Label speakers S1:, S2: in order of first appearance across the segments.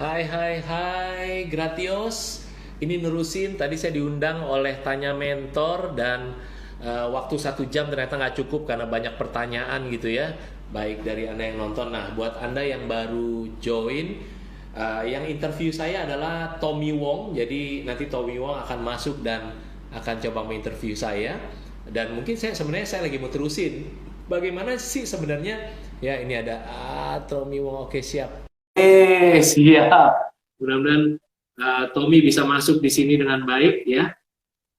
S1: Hai hai hai Gratios. Ini nerusin tadi saya diundang oleh Tanya Mentor dan waktu 1 jam ternyata nggak cukup karena banyak pertanyaan gitu ya. Baik dari Anda yang nonton. Nah, buat Anda yang baru join, yang interview saya adalah Tommy Wong. Jadi nanti Tommy Wong akan masuk dan akan coba menginterview saya. Dan mungkin saya lagi mau terusin. Bagaimana sih sebenarnya? Ya ini ada Tommy Wong. Oke, siap. Siap. Mudah-mudahan Tommy bisa masuk di sini dengan baik ya.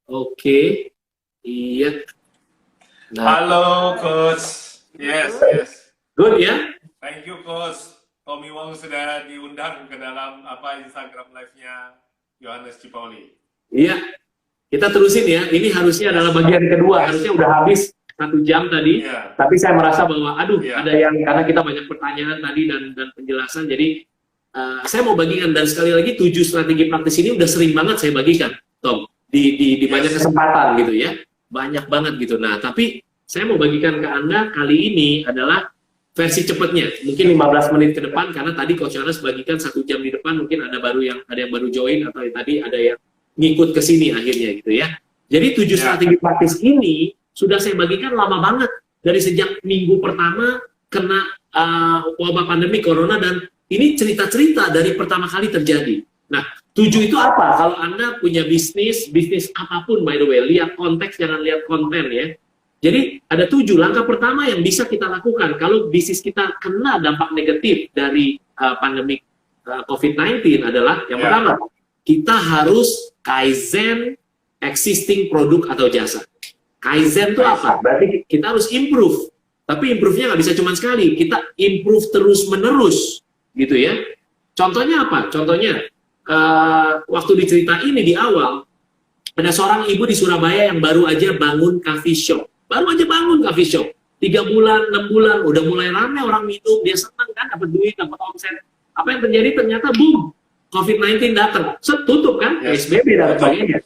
S1: Oke. Iya. Nah,
S2: Halo Coach. Yes, yes.
S1: good ya.
S2: Thank you Coach. Tommy Wong sudah diundang ke dalam Instagram live-nya Yohanes Cipauli.
S1: Iya. Kita terusin ya. Ini harusnya adalah bagian kedua. Harusnya udah habis 1 jam tadi.
S2: Yeah.
S1: Tapi saya merasa bahwa
S2: Yeah.
S1: ada yang karena kita banyak pertanyaan tadi dan penjelasan. Jadi saya mau bagikan dan sekali lagi 7 strategi praktis ini udah sering banget saya bagikan, Tom. Di banyak kesempatan gitu ya. Banyak banget gitu. Nah, tapi saya mau bagikan ke Anda kali ini adalah versi cepatnya. Mungkin 15 menit ke depan karena tadi Coach Yohanes bagikan 1 jam di depan, mungkin ada yang baru join atau tadi ada yang ngikut ke sini akhirnya gitu ya. Jadi 7 strategi praktis ini sudah saya bagikan lama banget dari sejak minggu pertama kena wabah pandemi corona dan ini cerita-cerita dari pertama kali terjadi. Nah, 7 itu apa? Kalau Anda punya bisnis apapun by the way, lihat konteks, jangan lihat konten ya. Jadi ada 7 langkah pertama yang bisa kita lakukan kalau bisnis kita kena dampak negatif dari pandemi COVID-19 adalah yang pertama, kita harus kaizen existing produk atau jasa. Kaizen itu apa? Berarti kita harus improve. Tapi improve-nya nggak bisa cuma sekali. Kita improve terus-menerus. Gitu ya. Contohnya apa? Contohnya, waktu diceritain ini di awal, ada seorang ibu di Surabaya yang baru aja bangun coffee shop. Baru aja bangun coffee shop. 3 bulan, 6 bulan, udah mulai rame orang minum, dia senang kan, dapat duit, dapat omset. Apa yang terjadi? Ternyata boom, COVID-19 datang. Tutup kan, PSBB dan sebagainya.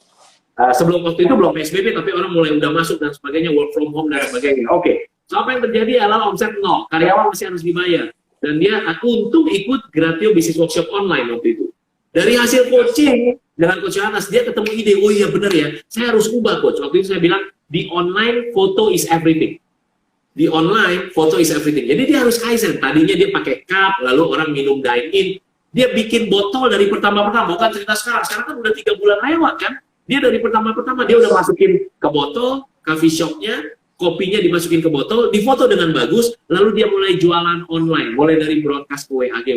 S1: Sebelum waktu itu belum PSBB, tapi orang mulai udah masuk dan sebagainya, work from home dan sebagainya. Oke. So, apa yang terjadi adalah omset 0, karyawan masih harus dibayar. Dan dia untung ikut Gratio Business Workshop online waktu itu. Dari hasil coaching dengan Coach Yohanes, dia ketemu ide, oh iya bener ya, saya harus ubah Coach. Waktu itu saya bilang, di online, foto is everything. Di online, foto is everything. Jadi dia harus kaizen. Tadinya dia pakai cup, lalu orang minum dine-in. Dia bikin botol dari pertama-pertama, bukan cerita sekarang. Sekarang kan udah 3 bulan lewat kan. Dia dari pertama-pertama, dia udah masukin ke botol, coffee shop-nya, kopinya dimasukin ke botol, difoto dengan bagus, lalu dia mulai jualan online, mulai dari broadcast ke WAG,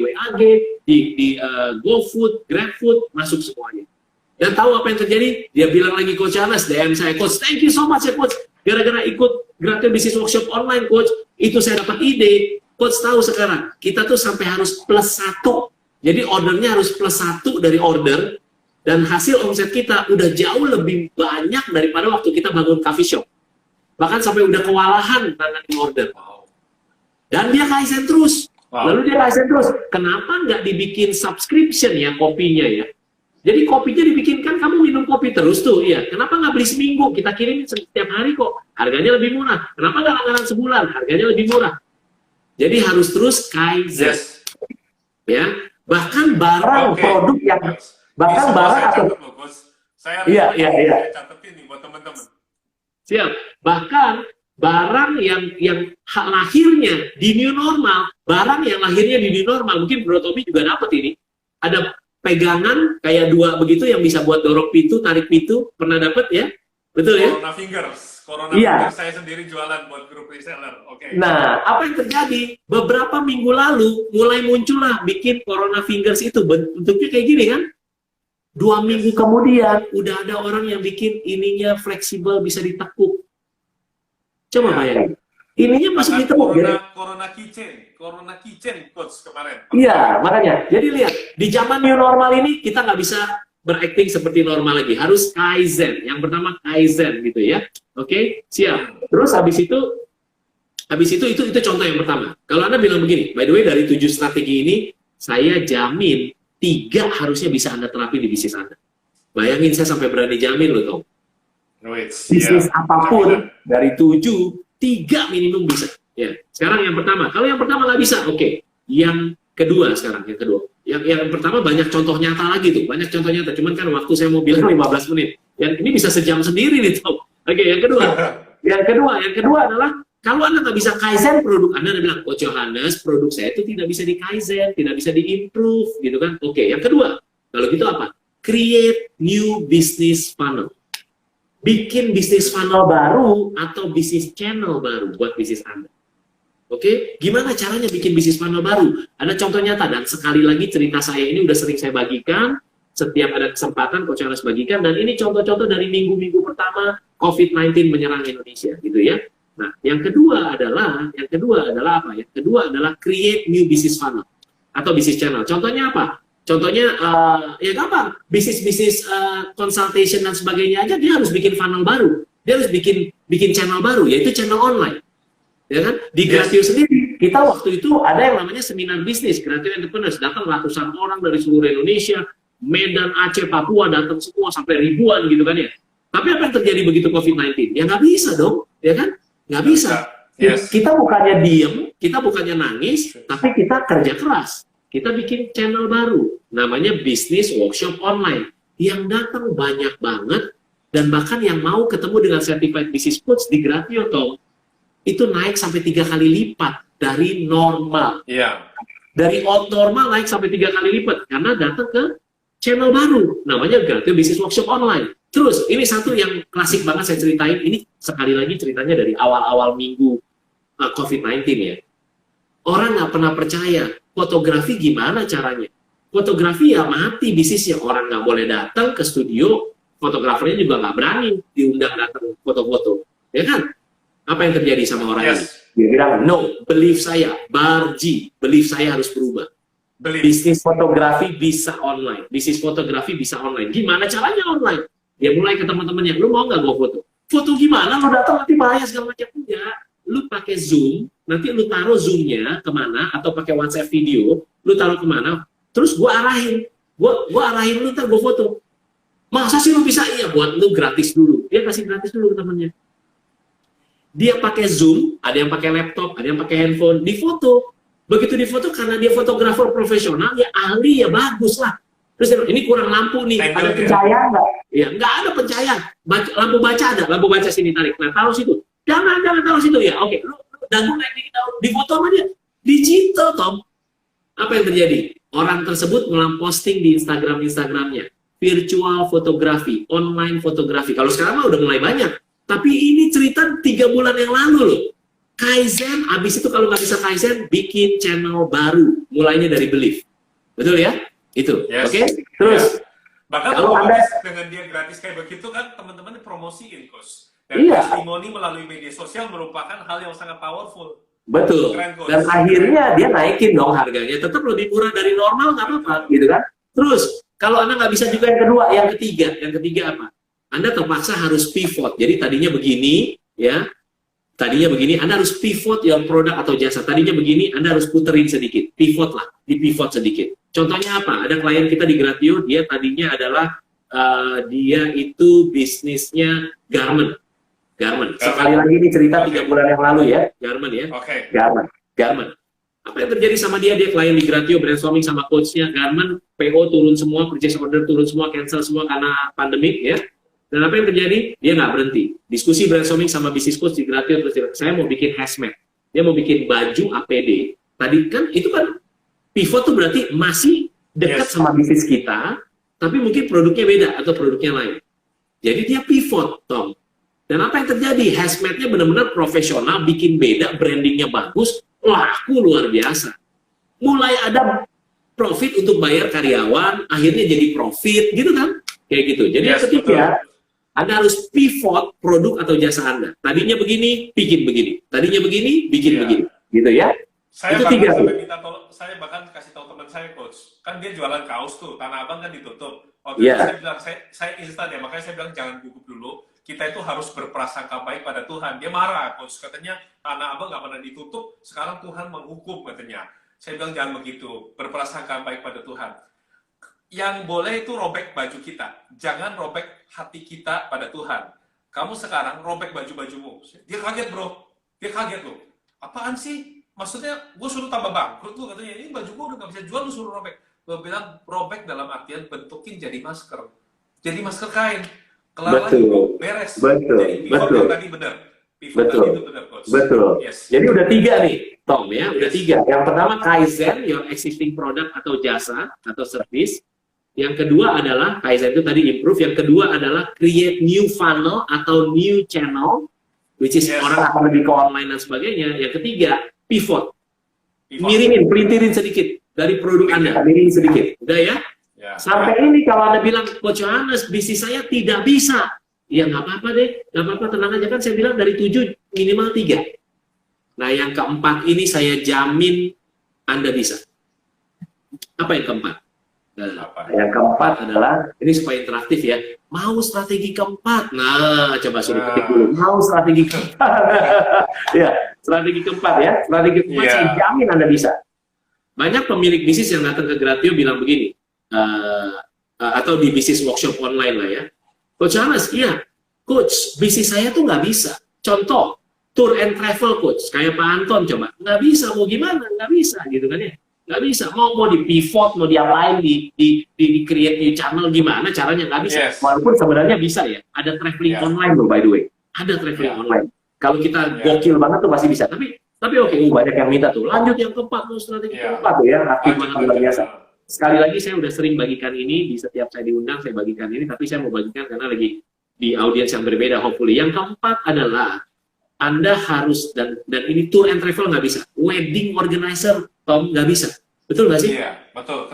S1: di GoFood, GrabFood, masuk semuanya. Dan tahu apa yang terjadi? Dia bilang lagi Coach Yohanes, DM saya, Coach, thank you so much ya Coach, gara-gara ikut Gratio Business Workshop online Coach, itu saya dapat ide. Coach tahu sekarang, kita tuh sampai harus +1, jadi ordernya harus +1 dari order, dan hasil omset kita udah jauh lebih banyak daripada waktu kita bangun coffee shop. Bahkan sampai udah kewalahan nanganin order. Dan dia kaizen terus. Lalu dia kaizen terus. Kenapa nggak dibikin subscription ya kopinya ya? Jadi kopinya dibikinkan, kamu minum kopi terus tuh, iya. Kenapa nggak beli seminggu? Kita kirimin setiap hari kok. Harganya lebih murah. Kenapa nggak langganan sebulan? Harganya lebih murah. Jadi harus terus kaizen. Ya. Bahkan barang produk yang bahkan barang atau
S2: saya catetin nih buat teman-teman.
S1: Siap. Bahkan barang yang lahirnya di new normal, barang yang lahirnya di new normal, mungkin Bro Tommy juga dapat ini. Ada pegangan kayak 2 begitu yang bisa buat dorong pintu, tarik pintu, pernah dapat ya? Betul ya?
S2: Corona Fingers Fingers saya sendiri jualan buat grup reseller. Oke.
S1: Nah, apa yang terjadi? Beberapa minggu lalu mulai muncullah bikin Corona Fingers itu, bentuknya kayak gini kan? 2 minggu kemudian udah ada orang yang bikin ininya fleksibel, bisa ditekuk. Coba bayangin. Ininya masuk ditekuk.
S2: Corona Kitchen Coach kemarin.
S1: Iya, makanya. Jadi lihat, di zaman new normal ini kita nggak bisa berakting seperti normal lagi. Harus kaizen. Yang pertama kaizen gitu ya. Oke, siap. Terus habis itu contoh yang pertama. Kalau Anda bilang begini, by the way dari 7 strategi ini, saya jamin 3 harusnya bisa Anda terapi di bisnis Anda. Bayangin saya sampai berani jamin loh, Tom. Bisnis apapun dari 7, 3 minimum bisa. Ya. Sekarang yang pertama, kalau yang pertama nggak bisa, oke. Yang Kedua sekarang, yang kedua. Yang pertama banyak contoh nyata lagi tuh, banyak contoh nyata. Cuman kan waktu saya mau bilang 15 menit. Yang ini bisa sejam sendiri nih, Tom. Oke, yang kedua. Yang kedua adalah kalau Anda nggak bisa kaizen produk Anda bilang, Coach Johannes, produk saya itu tidak bisa di kaizen, tidak bisa di-improve, gitu kan. Oke, yang kedua. Kalau gitu apa? Create new business funnel. Bikin bisnis funnel baru atau bisnis channel baru buat bisnis Anda. Oke, gimana caranya bikin bisnis funnel baru? Ada contoh nyata, dan sekali lagi cerita saya ini udah sering saya bagikan, setiap ada kesempatan Coach harus bagikan, dan ini contoh-contoh dari minggu-minggu pertama COVID-19 menyerang Indonesia, gitu ya. Nah, yang kedua adalah apa? Yang kedua adalah create new business funnel atau business channel. Contohnya apa? Contohnya ya gampang, bisnis consultation dan sebagainya aja dia harus bikin funnel baru, dia harus bikin channel baru, yaitu channel online. Ya kan? Di Gratio sendiri, kita waktu itu ada yang namanya seminar bisnis, Gratio Entrepreneurs, datang ratusan orang dari seluruh Indonesia, Medan, Aceh, Papua, datang semua, sampai ribuan gitu kan ya. Tapi apa yang terjadi begitu COVID-19? Ya nggak bisa dong, ya kan? Nggak bisa.
S2: Yes.
S1: Kita bukannya diem, kita bukannya nangis, tapi kita kerja keras. Kita bikin channel baru, namanya Business Workshop Online, yang datang banyak banget, dan bahkan yang mau ketemu dengan Certified Business Coach di Gratio, Tom, itu naik sampai 3 kali lipat dari normal.
S2: Iya.
S1: Dari old normal naik sampai 3 kali lipat karena datang ke channel baru namanya Gratio Business Workshop Online. Terus ini satu yang klasik banget saya ceritain, ini sekali lagi ceritanya dari awal-awal minggu COVID-19 ya. Orang nggak pernah percaya fotografi gimana caranya. Fotografi ya mati bisnisnya, orang nggak boleh datang ke studio, fotografernya juga nggak berani diundang datang foto-foto, ya kan? Apa yang terjadi sama orang ini? Dia bilang, no, belief saya, Barji, belief saya harus berubah. Bisnis fotografi bisa online. Bisnis fotografi bisa online. Gimana caranya online? Dia mulai ke teman-temannya, lu mau nggak gua foto? Foto gimana? Lu datang nanti bahaya segala macam. Enggak. Lu pakai Zoom, nanti lu taruh Zoom-nya kemana, atau pakai WhatsApp video, lu taruh kemana, terus gua arahin. Gua arahin lu, ntar gua foto. Masa sih lu bisa? Iya, buat lu gratis dulu. Dia kasih gratis dulu ke temannya. Dia pakai Zoom, ada yang pakai laptop, ada yang pakai handphone, difoto. Begitu difoto, karena dia fotografer profesional, ya ahli, ya bagus lah. Terus ini kurang lampu nih, ada pencahayaan nggak? Ya, nggak ada pencahayaan. Lampu baca ada, lampu baca sini tarik. Nah, taruh situ. Jangan taruh situ ya. Oke, lu dagu naik dikit, difoto sama dia. Digital, Tom. Apa yang terjadi? Orang tersebut posting di Instagramnya. Virtual fotografi, online fotografi. Kalau sekarang mah udah mulai banyak. Tapi ini cerita 3 bulan yang lalu loh. Kaizen, abis itu kalau nggak bisa Kaizen, bikin channel baru. Mulainya dari belief. Betul ya? Itu.
S2: Yes.
S1: Oke? Terus.
S2: Yes. Bahkan
S1: kalau
S2: Anda dengan dia gratis kayak begitu kan, teman-teman promosiin, Coach. Dan testimoni melalui media sosial merupakan hal yang sangat powerful.
S1: Betul.
S2: Keren, Coach.
S1: Dan akhirnya dia naikin dong harganya. Tetap lebih murah dari normal, nggak apa-apa. Gitu kan? Terus, kalau Anda nggak bisa juga yang kedua, yang ketiga apa? Anda terpaksa harus pivot. Jadi tadinya begini, ya. Tadinya begini, Anda harus pivot yang produk atau jasa. Tadinya begini, Anda harus puterin sedikit. Pivot lah, dipivot sedikit. Contohnya apa? Ada klien kita di Gratio, dia tadinya adalah dia itu bisnisnya garment. Sekali lagi ini cerita 3 bulan yang lalu ya, garment ya. Garment. Apa yang terjadi sama dia? Dia klien di Gratio, brainstorming sama coachnya, garment, PO turun semua, purchase order turun semua, cancel semua karena pandemik ya. Dan apa yang terjadi? Dia nggak berhenti. Diskusi brainstorming sama bisnis coach di Gratio, terus saya mau bikin hazmat. Dia mau bikin baju APD. Tadi kan, itu kan pivot tuh berarti masih dekat sama bisnis kita, tapi mungkin produknya beda atau produknya lain. Jadi dia pivot, Tom. Dan apa yang terjadi? Hazmatnya benar-benar profesional, bikin beda, brandingnya bagus, laku luar biasa. Mulai ada profit untuk bayar karyawan, akhirnya jadi profit, gitu kan? Kayak gitu. Jadi yang ketiga, Anda harus pivot produk atau jasa Anda. Tadinya begini, bikin begini. Tadinya begini, bikin begini. Gitu ya.
S2: Saya
S1: itu 3.
S2: Saya bahkan kasih tahu teman saya, Coach. Kan dia jualan kaos tuh, Tanah Abang kan ditutup. Waktu itu saya bilang, saya instan ya, makanya saya bilang jangan gugup dulu. Kita itu harus berprasangka baik pada Tuhan. Dia marah, Coach. Katanya, Tanah Abang nggak pernah ditutup, sekarang Tuhan menghukum, katanya. Saya bilang jangan begitu, berprasangka baik pada Tuhan. Yang boleh itu robek baju kita. Jangan robek hati kita pada Tuhan. Kamu sekarang robek baju-bajumu. Dia kaget, bro. Dia kaget loh. Apaan sih? maksudnya gue suruh tambah bangkrut tuh, katanya ini baju gue udah nggak bisa jual, lu suruh robek. Gue bilang robek dalam artian bentukin jadi masker kain, kelar lagi
S1: Betul.
S2: beres.
S1: Betul.
S2: Jadi pivot
S1: Betul.
S2: yang tadi benar, pivot
S1: Betul.
S2: tadi itu benar, coach.
S1: Betul.
S2: Yes.
S1: Jadi udah 3 nih, Tom ya, udah
S2: Yes.
S1: 3. Yang pertama Kaizen, your existing product atau jasa atau service. Yang kedua adalah Kaizen itu tadi improve. Yang kedua adalah create new funnel atau new channel, which is
S2: Yes.
S1: orang akan lebih ke online dan sebagainya. Yang ketiga pivot,
S2: Pivot.
S1: mirimin, pelintirin sedikit dari produk Anda, mirimin sedikit, udah ya.
S2: Ya.
S1: Sampai ini kalau Anda bilang, Coach Yohanes, bisnis saya tidak bisa. Ya nggak apa-apa deh, nggak apa-apa, tenang aja kan saya bilang dari 7 minimal 3. Nah yang keempat ini saya jamin Anda bisa. Apa yang keempat? Nah,
S2: Apa?
S1: yang keempat adalah, ini supaya interaktif ya, mau strategi keempat. Nah, coba suruh ketik dulu, mau strategi keempat. Ya, strategi keempat ya, strategi keempat
S2: Iya.
S1: saya jamin Anda bisa. Banyak pemilik bisnis yang datang ke Gratio bilang begini, atau di bisnis workshop online lah ya, Coach Yohanes, iya, Coach, bisnis saya tuh nggak bisa. Contoh, tour and travel coach, kayak Pak Anton coba, nggak bisa, mau gimana, nggak bisa, gitu kan ya. Nggak bisa, mau di pivot, mau diapain, di create new channel, gimana caranya, nggak bisa.
S2: Yes.
S1: Walaupun sebenarnya bisa ya, ada traveling
S2: Yeah.
S1: online loh, by the way. Ada traveling
S2: Yeah.
S1: online. Kalau kita
S2: Yeah.
S1: gokil banget tuh pasti bisa, tapi oke, banyak yang minta tuh, lanjut yang keempat, mau strategi
S2: Yeah.
S1: keempat tuh ya, aktif banget, luar biasa.
S2: Lanjut.
S1: Sekali lagi saya udah sering bagikan ini, di setiap saya diundang saya bagikan ini, tapi saya mau bagikan karena lagi di audiens yang berbeda hopefully. Yang keempat adalah Anda harus, dan ini tour and travel nggak bisa, wedding organizer Tom nggak bisa, betul nggak sih?
S2: Iya, betul.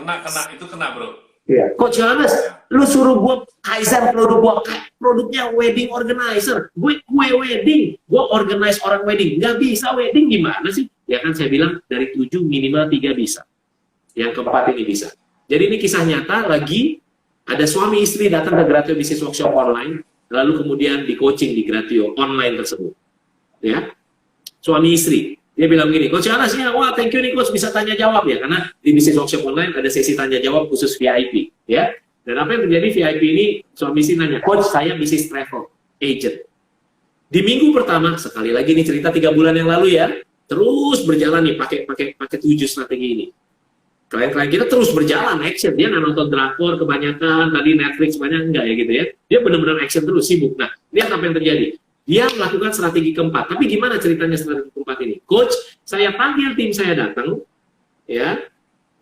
S2: Itu kena bro.
S1: Iya. Coach Yohanes, lu suruh gue Kaizen produk gue, produknya wedding organizer, gue wedding, gue organize orang wedding, nggak bisa wedding gimana sih? Ya kan saya bilang dari 7 minimal 3 bisa. Yang keempat ini bisa. Jadi ini kisah nyata lagi, ada suami istri datang ke Gratio Business Workshop online, lalu kemudian di coaching di Gratio online tersebut. Ya, suami istri, dia bilang gini, Coach Yohanes, ya, wah thank you nih Coach, bisa tanya jawab ya, karena di Business Workshop online ada sesi tanya jawab khusus VIP, ya. Dan apa yang terjadi VIP ini, suami istri nanya, Coach saya bisnis travel agent. Di minggu pertama, sekali lagi nih cerita 3 bulan yang lalu ya, terus berjalan nih pakai 7 strategi ini. Klien-klien kita terus berjalan action, dia nggak nonton drakor kebanyakan, tadi Netflix banyak enggak ya gitu ya, dia benar-benar action terus, sibuk. Nah, lihat apa yang terjadi, dia melakukan strategi keempat. Tapi gimana ceritanya strategi keempat ini? Coach, saya panggil tim saya datang, ya,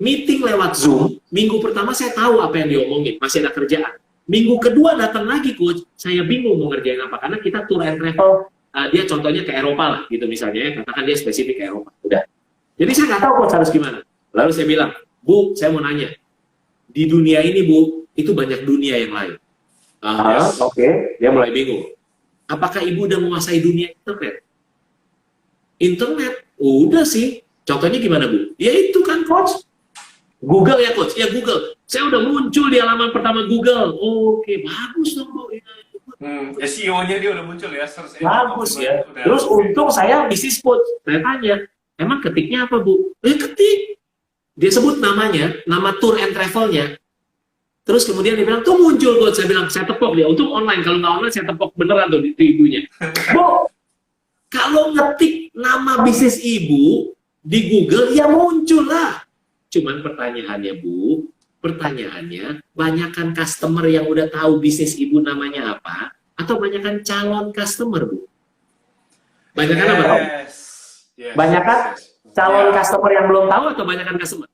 S1: meeting lewat Zoom. Minggu pertama saya tahu apa yang diomongin, masih ada kerjaan. Minggu kedua datang lagi Coach, saya bingung mau ngerjain apa, karena kita tour and travel, dia contohnya ke Eropa lah, gitu misalnya, ya, katakan dia spesifik ke Eropa, udah. Jadi saya nggak tahu Coach harus gimana. Lalu saya bilang, Bu, saya mau nanya, di dunia ini Bu, itu banyak dunia yang lain.
S2: Yes.
S1: Oke. Dia mulai bingung. Apakah Ibu udah menguasai dunia internet? Internet? Udah sih. Contohnya gimana Bu? Ya itu kan Coach. Google ya Coach? Ya Google. Saya udah muncul di halaman pertama Google. Oke, bagus dong Bu.
S2: SEO-nya dia udah muncul ya. Search engine
S1: Bagus ya.
S2: udah,
S1: Terus
S2: oke.
S1: untung saya bisnis coach. Saya tanya, emang ketiknya apa Bu? Ketik. Dia sebut namanya, nama tour and travelnya. Terus kemudian dia bilang, tuh muncul Coach. Saya bilang, saya tepok dia. Untung online. Kalau nggak online, saya tepok beneran tuh di ibunya. Bu, kalau ngetik nama bisnis Ibu di Google, ya muncul lah. Cuman pertanyaannya Bu, banyakkan customer yang udah tahu bisnis Ibu namanya apa, atau banyakkan calon customer Bu? Banyakkan apa Tom?
S2: Yes.
S1: Banyakkan
S2: Yes.
S1: calon
S2: Ya,
S1: customer yang belum tahu atau banyakkan customer?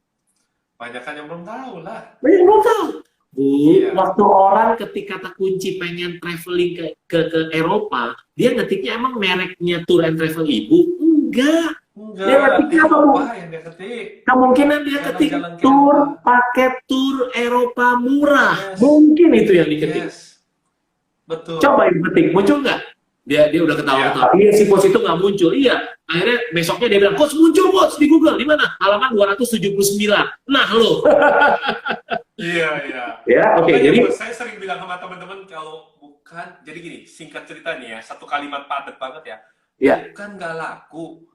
S2: Banyakan yang belum tahu lah.
S1: Banyak yang belum tahu. Bu,
S2: Iya.
S1: waktu orang ketik kata kunci pengen traveling ke Eropa, dia ngetiknya emang mereknya tour and travel Ibu? Enggak.
S2: Enggak.
S1: Dia ngetiknya apa, Bu?
S2: Yang dia ketik?
S1: Kemungkinan dia ketik
S2: Jalan-jalan ke
S1: tour,
S2: Eropa.
S1: paket tour Eropa murah.
S2: Yes.
S1: Mungkin itu yang diketik.
S2: Yes. Betul.
S1: Coba Ibu ketik, muncul nggak? Dia udah ketawa-ketawa. Iya, si Coach itu nggak muncul. Iya. Akhirnya besoknya dia bilang, Coach muncul Coach di Google. Di mana? Halaman 279. Nah lo.
S2: Iya.
S1: Ya, oke.
S2: Makanya
S1: Jadi
S2: saya sering bilang sama teman-teman kalau bukan, jadi gini, singkat cerita nih ya, satu kalimat padat banget ya.
S1: Iya.
S2: Bukan nggak laku,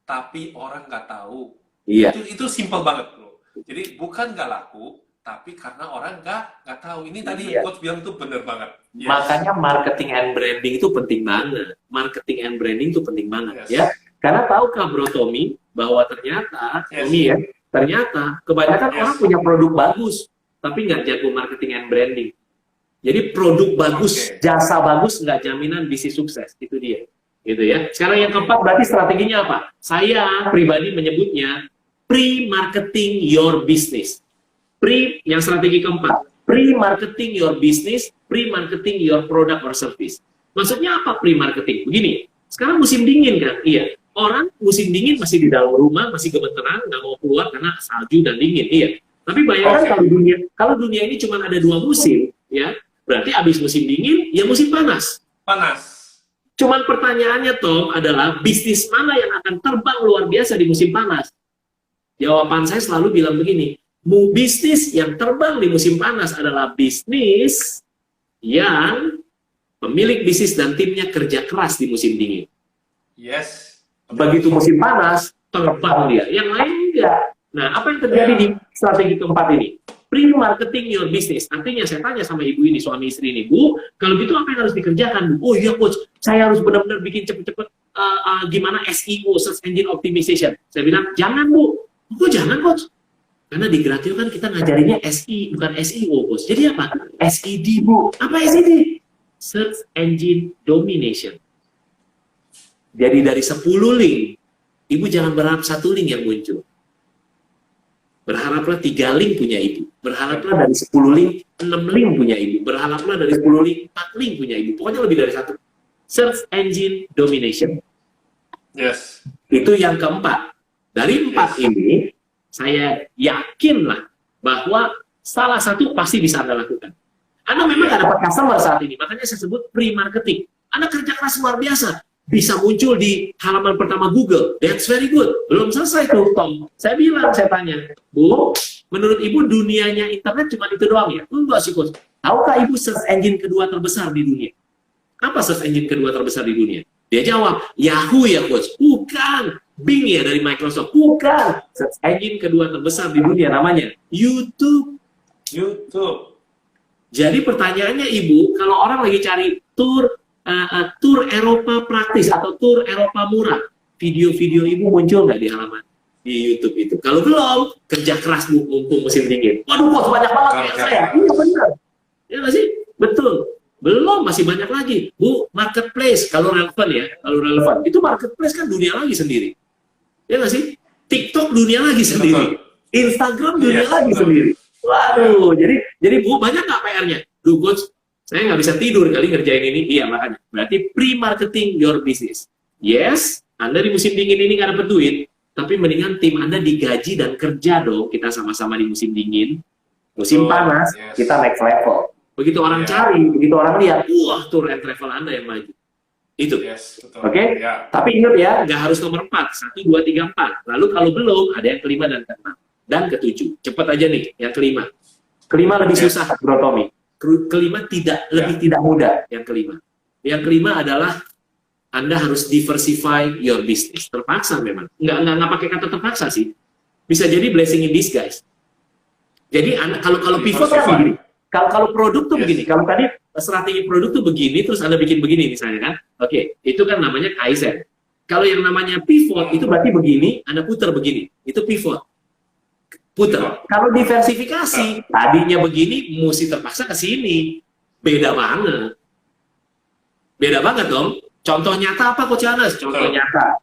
S2: tapi orang nggak tahu.
S1: Iya.
S2: Itu simple banget loh. Jadi bukan nggak laku, tapi karena orang nggak tahu. Ini tadi
S1: Iya.
S2: Coach bilang itu bener banget. Yes.
S1: Makanya marketing and branding itu penting banget. Marketing and branding itu penting banget
S2: Yes.
S1: ya. Karena tahukah Bro Tommy bahwa ternyata, Tommy ya, ternyata kebanyakan orang punya produk bagus, tapi nggak jago marketing and branding. Jadi produk bagus, jasa bagus, nggak jaminan bisnis sukses. Itu dia. Gitu ya. Sekarang yang keempat berarti strateginya apa? Saya pribadi menyebutnya pre-marketing your business. Yang strategi keempat, pre-marketing your business, pre-marketing your product or service. Maksudnya apa pre-marketing? Begini, sekarang musim dingin kan? Iya. Orang musim dingin masih di dalam rumah, masih gemeteran, nggak mau keluar karena salju dan dingin. Iya. Tapi bayangkan kalau dunia ini cuma ada 2 musim, ya, berarti habis musim dingin, ya musim panas. Cuman pertanyaannya, Tom, adalah bisnis mana yang akan terbang luar biasa di musim panas? Jawaban saya selalu bilang begini, bisnis yang terbang di musim panas adalah bisnis yang pemilik bisnis dan timnya kerja keras di musim dingin. Begitu musim panas, terbang dia. Yang lain enggak. Nah, apa yang terjadi di strategi keempat ini? Pre-marketing your business. Artinya saya tanya sama ibu ini, suami istri ini, Bu, kalau gitu apa yang harus dikerjakan, Bu? Oh iya, Coach, saya harus benar-benar bikin cepet-cepet gimana SEO, Search Engine Optimization. Saya bilang, jangan, Bu. Kok jangan, Coach? Karena di Gratio kan kita ngajarinnya SE, bukan SEO, Coach. Jadi apa? SED, Bu. Apa SED? Search Engine Domination. Jadi dari 10 link, ibu jangan berharap 1 link yang muncul. Berharaplah 3 link punya ibu. Berharaplah dari 10 link, 6 link punya ibu. Berharaplah dari 10 link, 4 link punya ibu. Pokoknya lebih dari 1. Search Engine Domination. Itu yang keempat. Dari 4 ini, saya yakinlah bahwa salah satu pasti bisa Anda lakukan. Anda memang nggak dapat customer saat ini, makanya saya sebut pre-marketing. Anda kerja keras luar biasa. Bisa muncul di halaman pertama Google. That's very good. Belum selesai tuh, Tom. Saya bilang, saya tanya, Bu, menurut Ibu dunianya internet cuma itu doang ya? Enggak sih, Coach. Tahukah Ibu search engine kedua terbesar di dunia? Apa search engine kedua terbesar di dunia? Dia jawab, Yahoo ya, Coach. Bukan. Bing ya dari Microsoft. Bukan. Search engine kedua terbesar di dunia namanya YouTube. Jadi pertanyaannya, Ibu, kalau orang lagi cari tur Eropa praktis atau tur Eropa murah, video-video Ibu muncul nggak di halaman di YouTube itu? Kalau belum, kerja keras, Bu, mumpung musim dingin. Waduh, Bos, banyak banget kayak saya. Iya, benar. Ya nggak sih? Betul. Belum, masih banyak lagi. Bu, marketplace, kalau relevan ya, kalau relevan. Itu marketplace kan dunia lagi sendiri. Ya nggak sih? TikTok dunia lagi sendiri. Instagram dunia lagi sendiri. Waduh, jadi Bu, banyak nggak PR-nya? Duh, Coach, saya nggak bisa tidur kali ngerjain ini. Iya, makanya. Berarti pre-marketing your business. Yes, Anda di musim dingin ini nggak dapat duit, tapi mendingan tim Anda digaji dan kerja dong. Kita sama-sama di musim dingin. Musim panas, kita next level. Begitu orang cari, begitu orang lihat, wah, tour and travel Anda yang maju. Itu. Oke? Tapi ingat ya, nggak harus nomor 4. 1, 2, 3, 4. Lalu kalau belum, ada yang kelima dan keenam. Dan ketujuh. Cepat aja nih, yang kelima. Kelima lebih susah, Bro Tommy. Kelima lebih tidak mudah, yang kelima. Yang kelima adalah Anda harus diversify your business. Terpaksa memang. Nggak pakai kata terpaksa sih. Bisa jadi blessing in disguise. Jadi kalau pivot kan begini. Kalau produk tuh begini. Kalau tadi strategi produk tuh begini, terus Anda bikin begini misalnya kan. Oke, itu kan namanya Kaizen. Kalau yang namanya pivot, itu berarti begini, Anda putar begini. Itu pivot. Putar. Kalau diversifikasi, tadinya begini, mesti terpaksa ke sini. Beda banget. Beda banget dong. Contoh nyata apa, Coach Anas? Contoh nyata.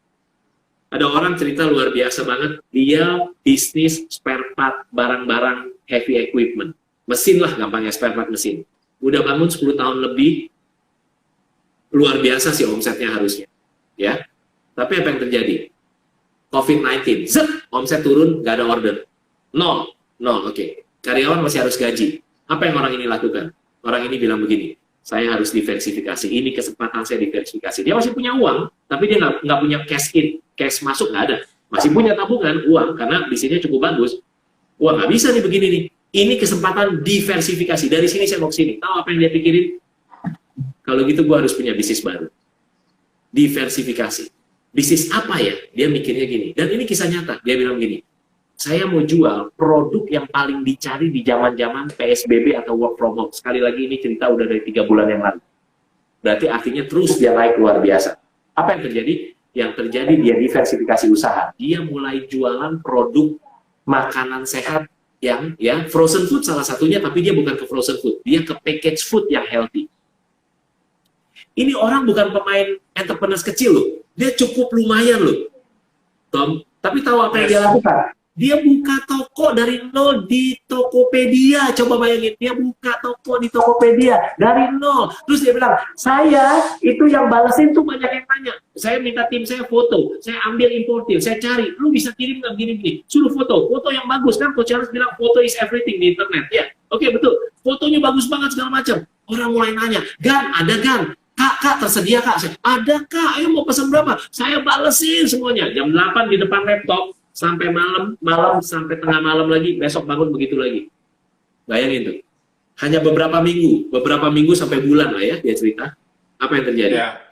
S1: Ada orang cerita luar biasa banget. Dia bisnis spare part, barang-barang heavy equipment. Mesin lah, gampangnya spare part mesin. Udah bangun 10 tahun lebih, luar biasa sih omsetnya harusnya. Ya. Tapi apa yang terjadi? COVID-19. Omset turun, nggak ada order. Nol, oke. Karyawan masih harus gaji. Apa yang orang ini lakukan? Orang ini bilang begini, saya harus diversifikasi. Ini kesempatan saya diversifikasi. Dia masih punya uang, tapi dia nggak punya cash in, cash masuk nggak ada. Masih punya tabungan, uang, karena bisnisnya cukup bagus. Wah, nggak bisa nih begini nih. Ini kesempatan diversifikasi. Dari sini saya mau ke sini. Tahu apa yang dia pikirin? Kalau gitu gue harus punya bisnis baru. Diversifikasi. Bisnis apa ya? Dia mikirnya gini. Dan ini kisah nyata. Dia bilang gini, saya mau jual produk yang paling dicari di zaman-zaman PSBB atau work from home. Sekali lagi ini cerita udah dari 3 bulan yang lalu. Berarti artinya terus dia naik luar biasa. Apa yang terjadi? yang terjadi dia diversifikasi usaha. Dia mulai jualan produk makanan sehat yang ya frozen food salah satunya, tapi dia bukan ke frozen food, dia ke package food yang healthy. Ini orang bukan pemain entrepreneur kecil loh, dia cukup lumayan loh, Tom. Tapi tahu apa yang dia lakukan? Dia buka toko dari nol di Tokopedia. Coba bayangin, dia buka toko di Tokopedia dari nol. Terus dia bilang, saya itu yang balesin tuh banyak yang tanya. Saya minta tim saya foto, saya ambil importir, saya cari. Lu bisa kirim nggak gini-gini? Suruh foto yang bagus kan? Coach Charles bilang foto is everything di internet. Ya, oke, betul. Fotonya bagus banget segala macam. Orang mulai nanya, Gan, ada Gan? Kak, tersedia Kak? Ada Kak, ayo mau pesan berapa? Saya balesin semuanya. Jam 8 di depan laptop. Sampai malam sampai tengah malam lagi, besok bangun begitu lagi. Bayangin tuh. Hanya beberapa minggu sampai bulan lah ya dia cerita. Apa yang terjadi? Ya.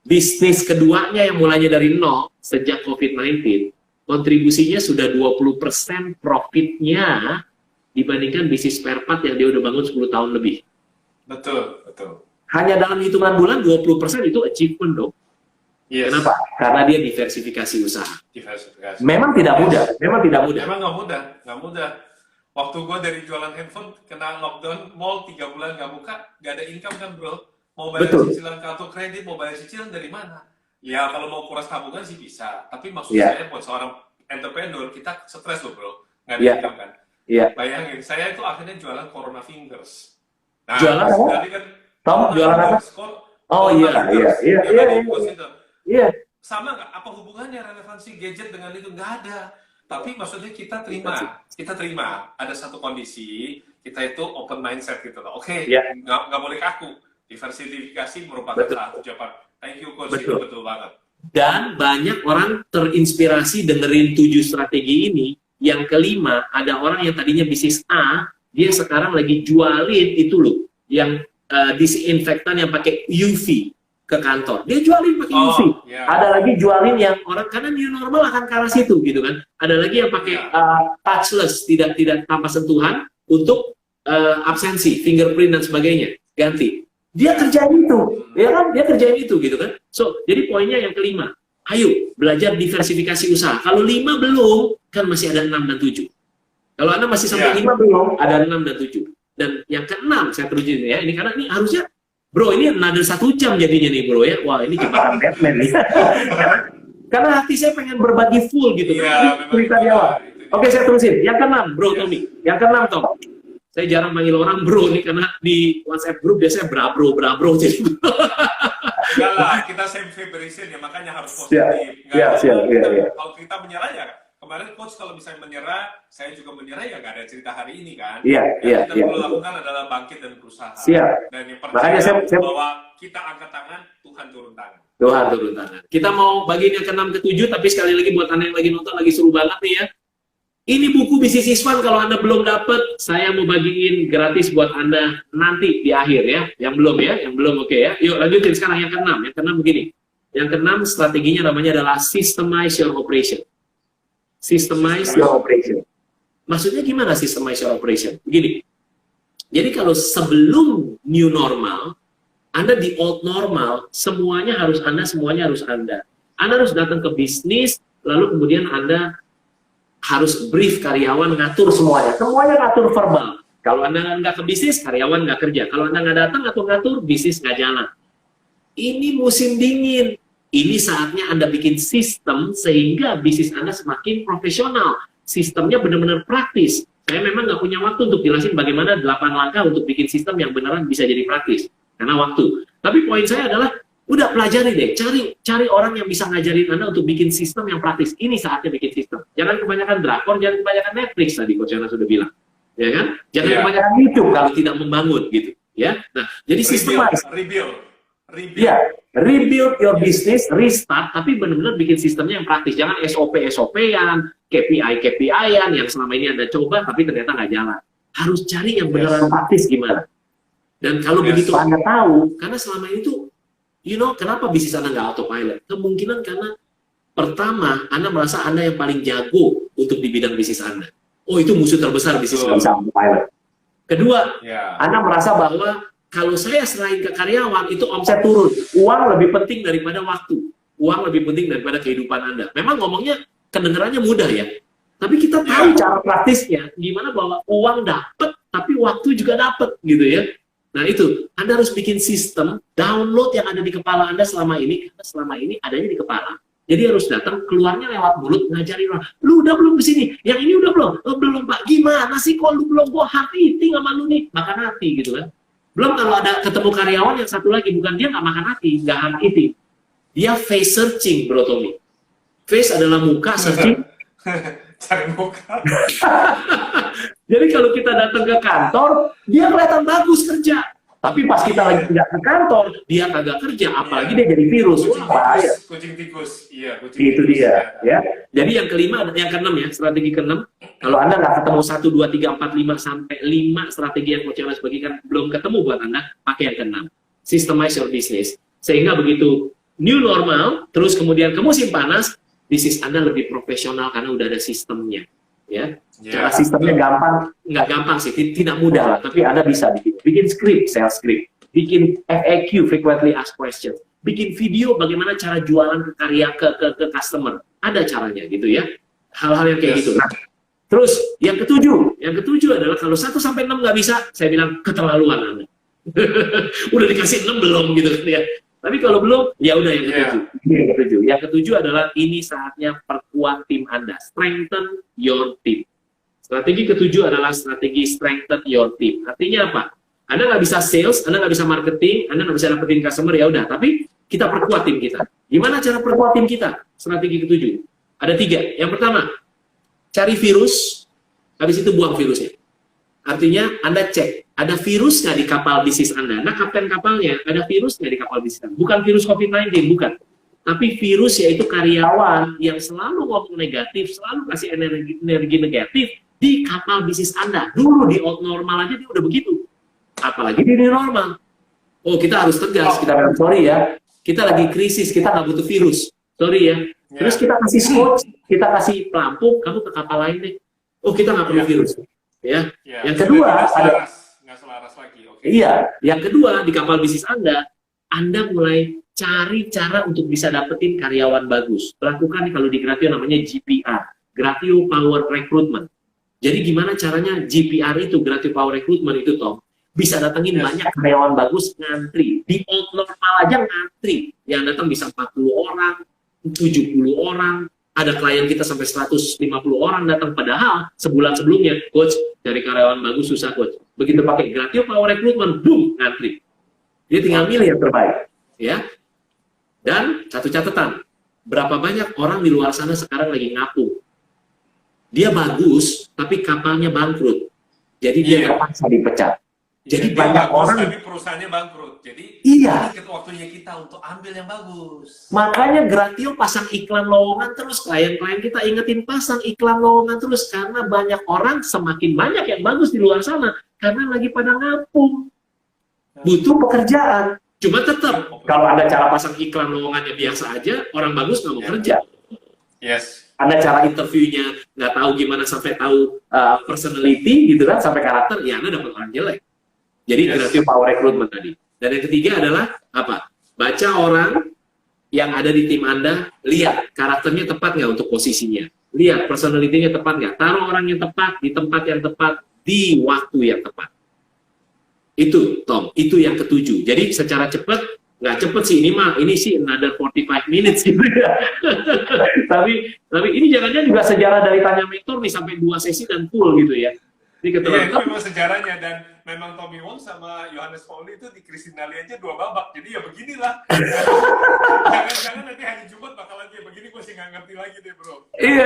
S1: Bisnis keduanya yang mulanya dari nol sejak COVID-19, kontribusinya sudah 20% profitnya dibandingkan bisnis spare part yang dia udah bangun 10 tahun lebih.
S2: Betul.
S1: Hanya dalam hitungan bulan 20% itu achievement dong. Yes. Kenapa? Karena dia diversifikasi usaha. Memang tidak mudah.
S2: Memang nggak mudah. Waktu gue dari jualan handphone kena lockdown, mall 3 bulan nggak buka, nggak ada income kan bro? Mau bayar cicilan kartu kredit, mau bayar cicilan dari mana? Ya kalau mau kuras tabungan sih bisa, tapi maksud saya buat seorang entrepreneur kita stres loh bro, nggak ada income kan? Bayangin, saya itu akhirnya jualan Corona Fingers. Nah,
S1: jualan apa?
S2: Kan,
S1: Tom, jualan apa?
S2: Oh
S1: iya.
S2: Sama nggak? Apa hubungannya relevansi gadget dengan itu? Nggak ada. Tapi maksudnya kita terima. Ada satu kondisi, kita itu open mindset gitu loh. Oke, nggak boleh kaku. Diversifikasi merupakan satu jawaban. Thank you Coach, itu betul banget. Dan banyak orang terinspirasi dengerin 7 strategi ini. Yang kelima, ada orang yang tadinya bisnis A, dia sekarang lagi jualin itu loh, yang disinfektan yang pakai UV ke kantor. Dia jualin pakai UV. Ada lagi jualin yang orang, karena new normal akan ke arah situ gitu kan. Ada lagi yang pakai touchless, tidak tanpa sentuhan untuk absensi, fingerprint dan sebagainya. Ganti. Dia kerjain itu, ya kan? Dia kerjain itu gitu kan. So, jadi poinnya yang kelima. Ayo belajar diversifikasi usaha. Kalau 5 belum, kan masih ada 6 dan 7. Kalau Anda masih sampai 5 belum, ada 6 dan 7. Dan yang ke-6 saya terusin ya. Ini karena ini harusnya bro, ini another 1 jam jadinya nih bro ya. Wah, ini jebakan Batman nih. Karena hati saya pengen berbagi full gitu. Cerita di awal. Oke, saya terusin. Yang ke-6, bro Tommy. Yang ke-6, Tom. Saya jarang panggil orang bro nih, karena di WhatsApp group biasanya bra-bro. Jadi enggak lah, kita same vibration ya, makanya harus positif. Kalau kita menyerah ya, kemarin coach kalau misalnya menyerah, saya juga menyerah ya nggak ada cerita hari ini kan. Yang kita perlu lakukan adalah bangkit dan berusaha. Dan yang percaya bahwa kita angkat tangan, Tuhan turun tangan. Kita mau bagiin yang ke-6 ke-7, tapi sekali lagi buat Anda yang lagi nonton, lagi seru banget nih ya. Ini buku Business is Fun, kalau Anda belum dapat, saya mau bagiin gratis buat Anda nanti di akhir ya. Yang belum oke ya. Yuk lanjutin sekarang yang ke-6. Yang ke-6 begini. Yang ke-6 strateginya namanya adalah Systemize Your Operation. Systemize Your Operation. Maksudnya gimana Systemize Your Operation? Begini. Jadi kalau sebelum new normal, Anda di old normal, semuanya harus Anda. Anda harus datang ke bisnis, lalu kemudian Anda harus brief karyawan, ngatur semuanya ngatur verbal. Kalau Anda nggak ke bisnis, karyawan nggak kerja. Kalau Anda nggak datang atau ngatur, bisnis nggak jalan. Ini musim dingin. Ini saatnya Anda bikin sistem sehingga bisnis Anda semakin profesional. Sistemnya benar-benar praktis. Saya memang nggak punya waktu untuk jelasin bagaimana 8 langkah untuk bikin sistem yang beneran bisa jadi praktis. Karena waktu. Tapi poin saya adalah, udah pelajari deh, cari orang yang bisa ngajarin Anda untuk bikin sistem yang praktis. Ini saatnya bikin sistem. Jangan kebanyakan drakor, jangan kebanyakan Netflix tadi Coach Yana sudah bilang. Ya kan? Jangan kebanyakan YouTube kalau tidak membangun gitu, ya. Nah, jadi systemize. Rebuild your business, restart, tapi benar-benar bikin sistemnya yang praktis. Jangan SOP-an, KPI-an yang selama ini Anda coba tapi ternyata nggak jalan. Harus cari yang beneran praktis gimana. Dan kalau begitu Anda tahu, karena selama ini tuh kenapa bisnis Anda nggak autopilot? Kemungkinan karena pertama, Anda merasa Anda yang paling jago untuk di bidang bisnis Anda. Oh, itu musuh terbesar bisnis nggak bisa autopilot. Kedua, Anda merasa bahwa kalau saya serahin ke karyawan, itu omset turun. Uang lebih penting daripada waktu.
S1: uang lebih penting daripada kehidupan Anda. Memang ngomongnya kedengarannya mudah ya, tapi kita tahu cara praktisnya gimana bahwa uang dapat tapi waktu juga dapat gitu ya. Nah itu, Anda harus bikin sistem download yang ada di kepala Anda selama ini, karena selama ini adanya di kepala. Jadi harus datang, keluarnya lewat mulut, ngajarin orang, lu udah belum kesini? Yang ini udah belum? Oh, belum Pak, gimana sih kok lu belum? Gua hard eating sama lu nih, makan hati gitu kan. Belum kalau ada ketemu karyawan yang satu lagi, bukan dia nggak makan hati, nggak hard eating. Dia face searching, Bro Tommy. Face adalah muka, searching.
S2: Cari muka.
S1: Jadi kalau kita datang ke kantor, dia kelihatan bagus kerja. Tapi pas kita lagi tidak ke kantor, dia kagak kerja. Apalagi dia jadi virus.
S2: Kucing
S1: Bahaya.
S2: tikus, kucing tikus. Iya, kucing
S1: Itu
S2: tikus.
S1: dia. Ya. Jadi yang kelima, yang keenam ya, strategi keenam. Kalau Anda nggak ketemu 1, 2, 3, 4, 5, sampai 5 strategi yang Coach Yohanes bagikan belum ketemu buat Anda, pakai yang keenam. Systemize your business. Sehingga begitu new normal, terus kemudian ke musim panas, bisnis Anda lebih profesional karena udah ada sistemnya. Ya, cara sistemnya gampang, nggak gampang sih, tidak mudah lah, tapi Anda bisa bikin script, sales script, bikin FAQ, frequently asked questions, bikin video bagaimana cara jualan ke karya ke customer, ada caranya gitu ya, hal-hal yang kayak gitu. Nah, terus yang ketujuh adalah kalau 1 sampai 6 nggak bisa, saya bilang keterlaluan Anda. Udah dikasih 6 belum gitu kan ya. Tapi kalau belum, ya udah yang ketujuh. Yang ketujuh adalah ini saatnya perkuat tim Anda. Strengthen your team. Strategi ketujuh adalah strategi strengthen your team. Artinya apa? Anda nggak bisa sales, Anda nggak bisa marketing, Anda nggak bisa dapetin customer, ya udah. Tapi kita perkuat tim kita. Gimana cara perkuat tim kita? Strategi ketujuh. Ada 3. Yang pertama, cari virus, habis itu buang virusnya. Artinya Anda cek, ada virus nggak di kapal bisnis Anda? Nah, kapten kapalnya, ada virus nggak di kapal bisnis Anda? Bukan virus COVID-19, bukan. Tapi virus yaitu karyawan yang selalu ngomong negatif, selalu kasih energi negatif di kapal bisnis Anda. Dulu di old normal aja dia udah begitu. Apalagi di new normal. Oh, kita harus tegas, kita bilang sorry ya. Kita lagi krisis, kita nggak butuh virus. Sorry ya. Terus kita kasih coach, kita kasih pelampung, kamu ke kapal lain deh. Oh, kita nggak perlu virus. Ya. Yang kedua ada
S2: nggak selaras lagi. Okay.
S1: Iya, yang kedua di kapal bisnis Anda mulai cari cara untuk bisa dapetin karyawan bagus. Lakukan kalau di Gratio namanya GPR, Gratio Power Recruitment. Jadi gimana caranya GPR itu, Gratio Power Recruitment itu, Tom? Bisa datengin banyak karyawan bagus ngantri. Di old normal aja ngantri. Yang datang bisa 40 orang, 70 orang. Ada klien kita sampai 150 orang datang, padahal sebulan sebelumnya, coach, dari karyawan bagus susah, coach. Begitu pakai Gratio Power Recruitment, boom, ngantri. Dia tinggal milih yang terbaik. Ya. Dan satu catatan, berapa banyak orang di luar sana sekarang lagi ngapung. Dia bagus, tapi kapalnya bangkrut. Jadi dia terpaksa dipecat. Jadi banyak
S2: bagus,
S1: orang,
S2: tapi perusahaannya bangkrut. Jadi
S1: iya.
S2: ini waktunya kita untuk ambil yang bagus.
S1: Makanya Gratio pasang iklan lowongan terus, klien-klien kita ingetin pasang iklan lowongan terus, karena banyak orang, semakin banyak yang bagus di luar sana karena lagi pada ngapung, butuh pekerjaan. Cuma tetap kalau ada cara pasang iklan lowongannya biasa aja, orang bagus nggak mau kerja.
S2: Yes.
S1: Ada cara interviewnya nggak tahu gimana sampai tahu personality gitu kan, sampai karakter, ya Anda dapat orang jelek. Jadi Gratio Power Recruitment tadi. Dan yang ketiga adalah apa? Baca orang yang ada di tim Anda, lihat karakternya tepat nggak untuk posisinya. Lihat personality-nya tepat nggak. Taruh orang yang tepat di tempat yang tepat di waktu yang tepat. Itu, Tom. Itu yang ketujuh. Jadi secara cepat, nggak cepet sih ini sih another 45 minutes gitu ya. tapi ini jangan-jangan juga sejarah dari tanya mentor nih sampai 2 sesi dan full gitu ya.
S2: Iya, itu memang sejarahnya, dan memang Tommy Wong sama Yohanes Pauli itu di Kristinali aja 2 babak, jadi ya beginilah. Jangan-jangan nanti hari Jumat bakalan kayak begini, gue sih nggak ngerti lagi deh bro.
S1: Iya,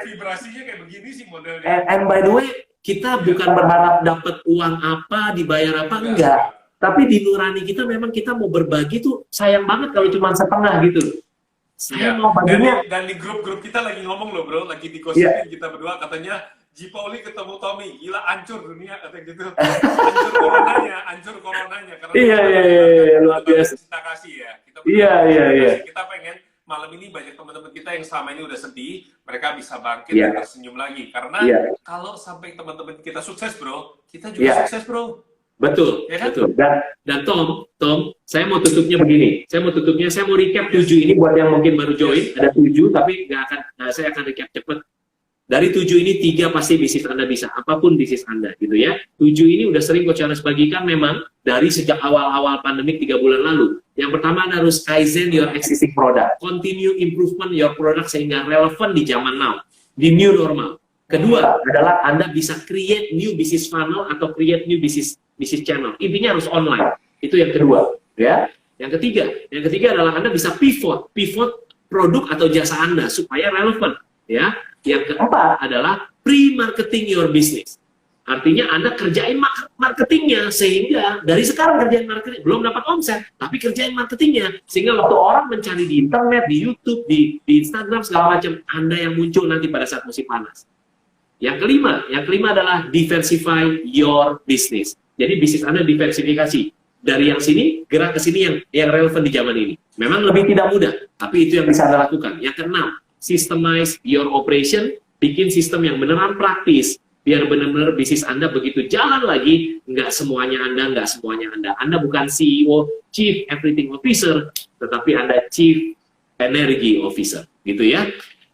S2: vibrasinya kayak begini sih modelnya.
S1: And by the way, kita bukan berharap dapat uang apa, dibayar apa, enggak. Tapi di nurani kita memang kita mau berbagi tuh, sayang banget kalau cuma setengah gitu. Saya mau baginya.
S2: Dan di grup-grup kita lagi ngomong loh bro, lagi digosipin kita berdua, katanya Ji Pauli ketemu Tommy, gila hancur dunia, kata gitu. Hancur coronanya. Karena
S1: iya, luar biasa.
S2: Kita kasih ya.
S1: Iya.
S2: Kita pengen malam ini banyak teman-teman kita yang selama ini udah sedih, mereka bisa bangkit dan tersenyum lagi. Karena kalau sampai teman-teman kita sukses bro, kita juga sukses bro.
S1: Betul,
S2: Ya kan?
S1: betul. Dan Tom, saya mau tutupnya begini. Saya mau recap 7 ini buat yang mungkin baru join. Ada 7, tapi saya akan recap cepat. Dari 7 ini 3 pasti bisnis Anda bisa, apapun bisnis Anda, gitu ya. 7 ini udah sering Coach Charles bagikan memang dari sejak awal-awal pandemik 3 bulan lalu. Yang pertama Anda harus kaizen your existing product, continue improvement your product sehingga relevan di zaman now, di new normal. Kedua adalah Anda bisa create new business funnel atau create new business channel. Intinya harus online. Itu yang kedua, ya. Yang ketiga adalah Anda bisa pivot produk atau jasa Anda supaya relevan, ya. Yang keempat adalah pre-marketing your business. Artinya Anda kerjain marketingnya sehingga dari sekarang kerjain marketing, belum dapat omset, tapi kerjain marketingnya sehingga waktu orang mencari di internet, di YouTube, di Instagram segala macam, Anda yang muncul nanti pada saat musim panas. Yang kelima adalah diversify your business. Jadi bisnis Anda diversifikasi. Dari yang sini, gerak ke sini yang relevan di zaman ini. Memang lebih tidak mudah, tapi itu yang bisa Anda lakukan. Yang keenam, systemize your operation, bikin sistem yang beneran praktis, biar benar-benar bisnis Anda begitu jalan lagi, nggak semuanya Anda. Anda bukan CEO, Chief Everything Officer, tetapi Anda Chief Energy Officer. Gitu ya.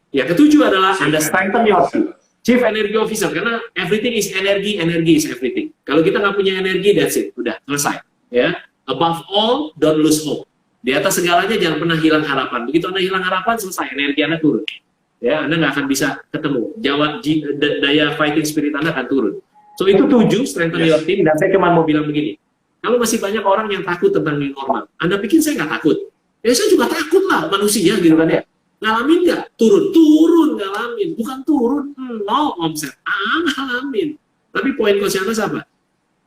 S1: Yang ketujuh adalah Anda strengthen your team. Chief Energy Officer, karena everything is energy is everything. Kalau kita nggak punya energi, that's it, udah selesai. Ya, above all, don't lose hope. Di atas segalanya jangan pernah hilang harapan. Begitu Anda hilang harapan, selesai, energi Anda turun. Ya, Anda nggak akan bisa ketemu. Daya fighting spirit Anda akan turun. So itu 7, strengthen your team. Dan saya cuma mau bilang begini, kalau masih banyak orang yang takut tentang new normal, Anda pikir saya nggak takut? Ya saya juga takut lah, manusia gitu kan ya. Ngalamin nggak? Turun ngalamin. Bukan turun, no omset. Ngalamin. Tapi poin Coach Charles apa?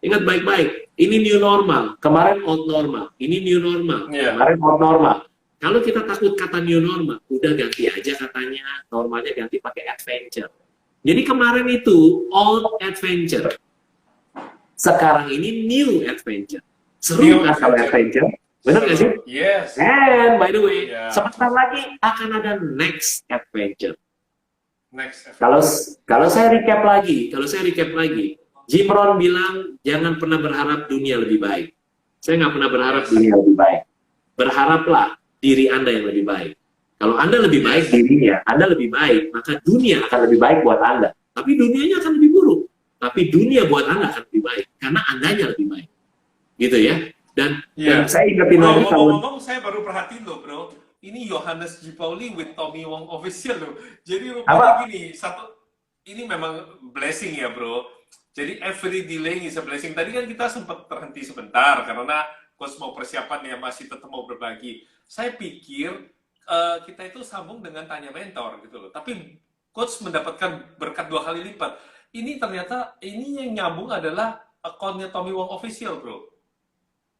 S1: Ingat baik-baik, ini new normal. Kemarin old normal. Ini new normal. Kemarin old normal. Kalau kita takut kata new normal, udah ganti aja katanya. Normalnya ganti pakai adventure. Jadi kemarin itu old adventure. Sekarang ini new adventure. Seru kan kalau adventure? Benar nggak sih?
S2: Yes.
S1: And by the way, sebentar lagi akan ada next adventure. Kalau saya recap lagi, Jim Rohn bilang jangan pernah berharap dunia lebih baik. Saya nggak pernah berharap dunia lebih baik. Berharaplah diri Anda yang lebih baik. Kalau Anda lebih baik dirinya, Anda lebih baik, maka dunia akan lebih baik buat Anda. Tapi dunianya akan lebih buruk. Tapi dunia buat Anda akan lebih baik karena Andanya lebih baik. Gitu ya. Dan saya ingetin lagi
S2: ngomong-ngomong, saya baru perhatiin loh bro, ini Johannes G. Pauli with Tommy Wong official loh. Jadi rupanya gini, ini memang blessing ya bro. Jadi every delay is a blessing. Tadi kan kita sempat terhenti sebentar karena coach mau persiapan ya, masih tetap mau berbagi. Saya pikir kita itu sambung dengan tanya mentor gitu loh. Tapi coach mendapatkan berkat 2 kali lipat. Ini ternyata ini yang nyambung adalah akunnya Tommy Wong official bro.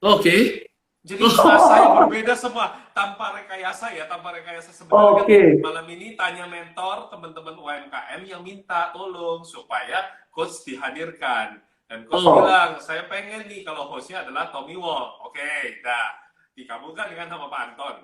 S1: Oke.
S2: Jadi saya berbeda semua tanpa rekayasa sebenarnya. Malam ini tanya mentor teman-teman UMKM yang minta tolong supaya coach dihadirkan. Dan coach bilang, saya pengen nih kalau hostnya adalah Tommy Wong. Oke, dikabulkan dengan sama Pak Anton.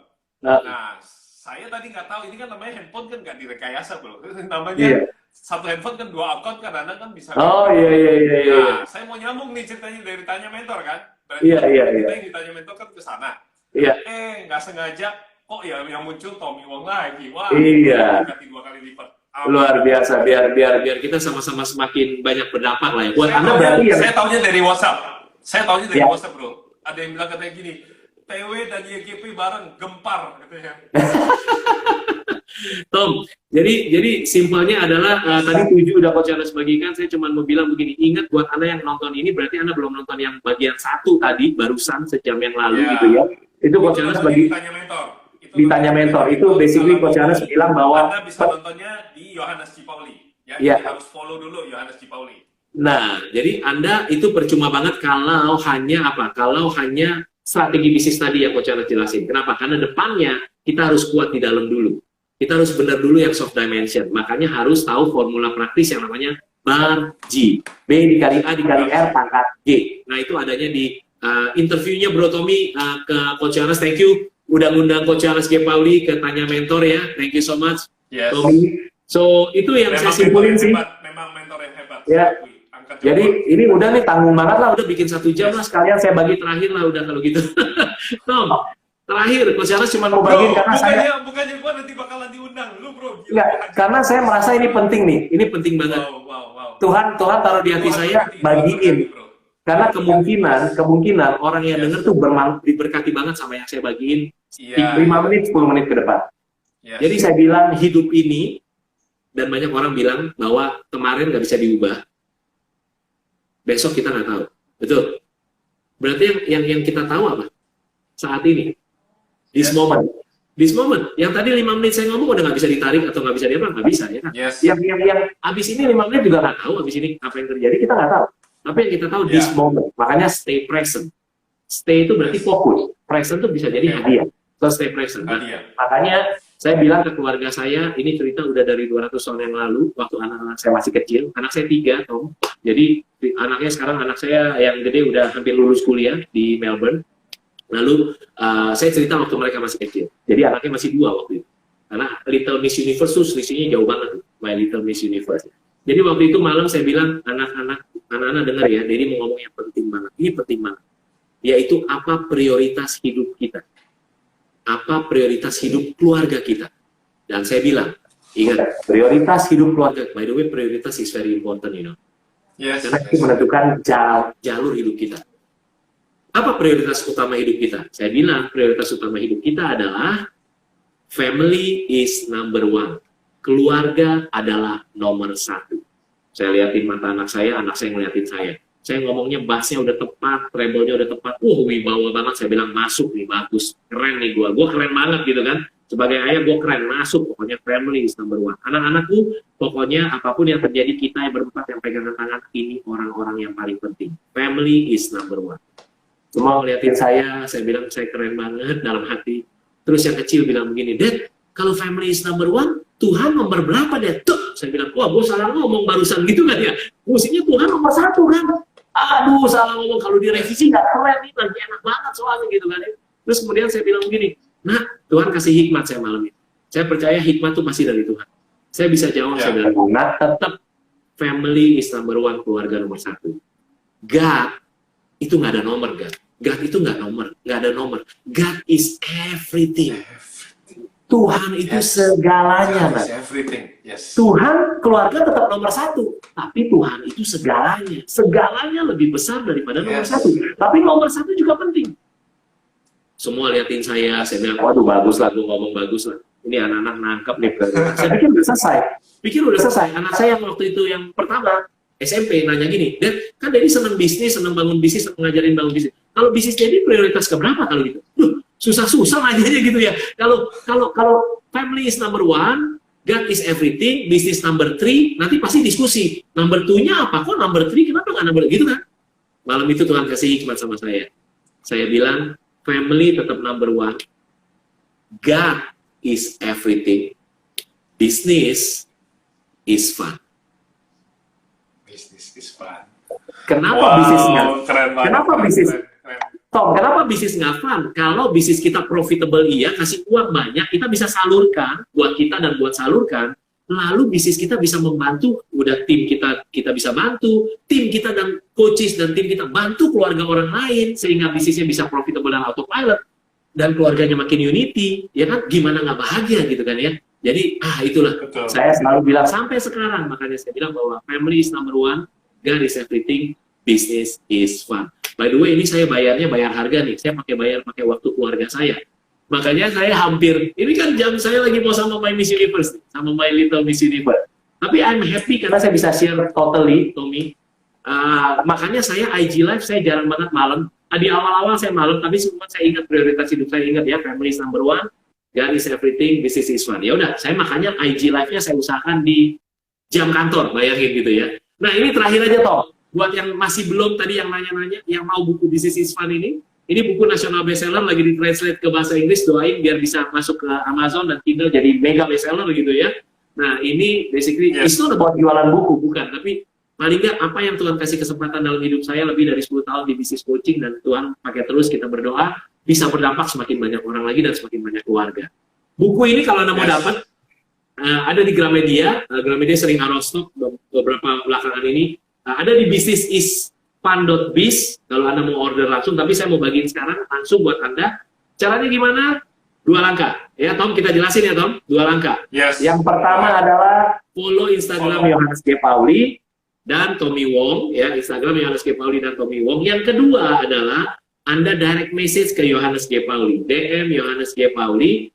S2: Nah, saya tadi nggak tahu, ini kan namanya handphone kan nggak direkayasa bro. Namanya satu handphone kan 2 akun kadang-kadang kan bisa. Nah, saya mau nyambung nih ceritanya dari tanya mentor kan. Kita yang ditanya mentor kan ke sana. Nggak sengaja kok ya yang muncul Tommy Wong lagi. Wah, ganti 2 kali lipat.
S1: Luar biasa, biar kita sama-sama semakin banyak pendapat lah ya. Buat Anda berarti
S2: saya tahunya dari WhatsApp. WhatsApp bro. Ada yang bilang katanya gini, TW dan YGP bareng gempar katanya.
S1: Tom, jadi simpelnya adalah tadi 7 udah Coach Charles bagikan, saya cuma mau bilang begini, ingat buat Anda yang nonton ini, berarti Anda belum nonton yang bagian 1 tadi, barusan sejam yang lalu gitu ya. Itu Coach Charles bagi ditanya mentor. Itu basically Coach Charles bilang bahwa
S2: Anda bisa nontonnya di Johannes G. Pauli. Jadi harus follow dulu Johannes G. Pauli.
S1: Nah, jadi Anda itu percuma banget kalau hanya strategi bisnis tadi yang Coach Charles jelasin. Kenapa? Karena depannya kita harus kuat di dalam dulu. Kita harus benar dulu yang soft dimension. Makanya harus tahu formula praktis yang namanya bar G. B dikali A dikali R pangkat G. Nah, itu adanya di interviewnya Bro Tommy ke Coach Charles. Thank you. Udah ngundang Coach Charles G. Pauli ke Tanya Mentor ya. Thank you so much, Tommy. So, itu yang saya simpulin sih.
S2: Memang mentor yang hebat.
S1: Ya. Jadi ini udah nih tanggung banget lah, udah bikin 1 jam lah, sekalian saya bagi terakhir lah udah kalau gitu. Tom, terakhir, Coach Charles cuma mau bagiin karena
S2: bukannya gua nanti bakalan diundang lu bro.
S1: Enggak, karena saya merasa ini penting nih, ini penting banget.
S2: Wow.
S1: Tuhan taruh di hati saya, bagiin. Karena kemungkinan orang yang dengar tuh diberkati banget sama yang saya bagiin 5 menit, 10 menit ke depan. Jadi saya bilang hidup ini, dan banyak orang bilang bahwa kemarin nggak bisa diubah, besok kita nggak tahu. Betul? Berarti yang kita tahu apa? Saat ini. This moment. Yang tadi 5 menit saya ngomong udah nggak bisa ditarik atau nggak bisa diapa, nggak bisa ya kan? Yang abis ini 5 menit juga nggak tahu, abis ini apa yang terjadi kita nggak tahu. Tapi yang kita tahu this moment. Makanya stay present. Stay itu berarti fokus. Present itu bisa jadi hadiah. So stay present. Makanya saya bilang ke keluarga saya, ini cerita udah dari 200 tahun yang lalu, waktu anak-anak saya masih kecil. Anak saya 3, Tom. Jadi anaknya sekarang, anak saya yang gede udah hampir lulus kuliah di Melbourne. Lalu saya cerita waktu mereka masih kecil. Jadi anaknya masih 2 waktu itu. Karena Little Miss Universe tuh selisihnya jauh banget. My Little Miss Universe. Jadi waktu itu malam saya bilang, anak-anak dengar ya, Dedi mau ngomong yang penting banget. Ini penting banget. Yaitu apa prioritas hidup kita. Apa prioritas hidup keluarga kita. Dan saya bilang, ingat, prioritas hidup keluarga. By the way, prioritas is very important, you know. Karena itu menentukan jalur hidup kita. Apa prioritas utama hidup kita? Saya bilang, prioritas utama hidup kita adalah family is number 1. Keluarga adalah nomor 1. Saya liatin mata anak saya ngeliatin saya. Saya ngomongnya bassnya udah tepat, treble-nya udah tepat. Wibawa banget. Saya bilang masuk nih, bagus, keren nih gue keren banget gitu kan. Sebagai ayah gue keren, masuk. Pokoknya family is number 1. Anak-anakku, pokoknya apapun yang terjadi, kita yang berempat yang pegangan tangan, ini orang-orang yang paling penting. Family is number 1. Semua ngeliatin saya bilang saya keren banget dalam hati. Terus yang kecil bilang begini, Dad, kalau family is number 1, Tuhan nomor berapa, Dad? Tuh, saya bilang, wah gue salah ngomong barusan gitu kan ya. Mestinya Tuhan nomor 1 kan. Aduh, salah ngomong, kalau direvisi nggak keren nih, lagi enak banget soalnya gitu kan ya. Terus kemudian saya bilang begini, nah Tuhan kasih hikmat saya malam ini. Saya percaya hikmat itu pasti dari Tuhan. Saya bisa jawab, saya bilang, nah tetap family is number 1, keluarga nomor 1. God itu nggak ada nomor, God itu nggak ada nomor. God is everything. Tuhan itu segalanya, Tuhan keluarga tetap nomor 1, tapi Tuhan itu segalanya. Segalanya lebih besar daripada nomor 1. Tapi nomor 1 juga penting. Semua liatin saya bilang, waduh bagus lah, gue ngomong bagus lah. Ini anak-anak nangkep nih. Saya pikir udah selesai. Anak saya yang waktu itu yang pertama, SMP, nanya gini, Dad, kan Daddy senang bisnis, senang bangun bisnis, senang ngajarin bangun bisnis. Kalau bisnis Daddy prioritas keberapa kalau gitu? Susah-susah nanyanya gitu ya. Kalau family is number 1, God is everything, business number 3, nanti pasti diskusi. Number 2-nya apa? Kok number 3? Kenapa nggak number gitu kan? Malam itu Tuhan kasih hikmat sama saya. Saya bilang, family tetap number 1. God is everything. Business is fun.
S2: Business is fun.
S1: Kenapa bisnisnya?
S2: Keren banget.
S1: Kenapa bisnis? Tom, kenapa bisnis nggak fun? Kalau bisnis kita profitable iya, kasih uang banyak, kita bisa salurkan buat kita dan buat salurkan. Lalu bisnis kita bisa membantu, udah tim kita bisa bantu, tim kita dan coaches dan tim kita bantu keluarga orang lain sehingga bisnisnya bisa profitable dan autopilot dan keluarganya makin unity, ya kan? Gimana nggak bahagia gitu kan ya? Jadi itulah. Betul. Saya selalu bilang sampai sekarang, makanya saya bilang bahwa family is number 1, God is everything, business is fun. By the way, ini saya bayarnya bayar harga nih. Saya pakai waktu keluarga saya. Makanya saya hampir, ini kan jam saya lagi mau sama My Miss Universe, sama My Little Miss Universe. Tapi I'm happy karena saya bisa share totally, Tommy. Makanya saya IG Live, saya jarang banget malam. Di awal-awal saya malam, tapi semua saya ingat prioritas hidup saya, ingat ya, family is number 1, God is everything, business is fun. Ya udah, saya makanya IG Live-nya saya usahakan di jam kantor, bayangin gitu ya. Nah ini terakhir aja Tom. Buat yang masih belum tadi yang nanya-nanya, yang mau buku Business is Fun ini buku nasional bestseller, lagi ditranslate ke bahasa Inggris, doain biar bisa masuk ke Amazon dan Kindle jadi mega bestseller gitu ya. Nah ini basically, it's not about jualan buku, bukan, tapi paling nggak apa yang Tuhan kasih kesempatan dalam hidup saya lebih dari 10 tahun di bisnis coaching, dan Tuhan pakai terus kita berdoa, bisa berdampak semakin banyak orang lagi dan semakin banyak keluarga. Buku ini kalau Anda mau dapat, ada di Gramedia. Gramedia sering out of stock beberapa belakangan ini. ada di businessis.fun.biz kalau Anda mau order langsung, tapi saya mau bagiin sekarang langsung buat Anda. Caranya gimana? 2 langkah. Ya, Tom, kita jelasin ya, Tom. 2 langkah.
S2: Yes.
S1: Yang pertama adalah follow Instagram Yohanes G. Pauli dan Tommy Wong, ya, Instagram Yohanes G. Pauli dan Tommy Wong. Yang kedua adalah Anda direct message ke Yohanes G. Pauli, DM Yohanes G. Pauli.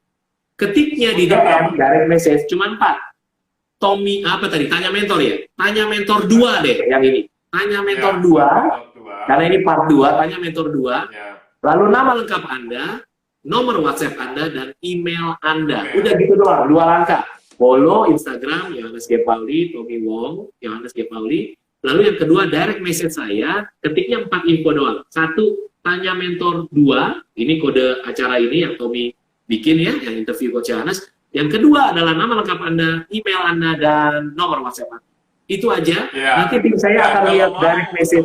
S1: Ketiknya di DM direct message cuma 4. Tommy apa tadi? Tanya mentor ya? Tanya mentor 2 deh yang ini. Tanya mentor 2. Karena ini part 2, tanya mentor 2.
S2: Ya.
S1: Lalu nama lengkap Anda, nomor WhatsApp Anda, dan email Anda. Udah gitu doang, 2 langkah. Follow Instagram Yohanes G. Pauli, Tommy Wong, Yohanes G. Pauli. Lalu yang kedua, direct message saya, ketiknya 4 info doang. 1, tanya mentor 2, ini kode acara ini yang Tommy bikin ya, yang interview Coach Yohanes. Yang kedua adalah nama lengkap Anda, email Anda, dan nomor WhatsApp Anda. Itu aja.
S2: Ya.
S1: Nanti tim saya akan lihat direct message.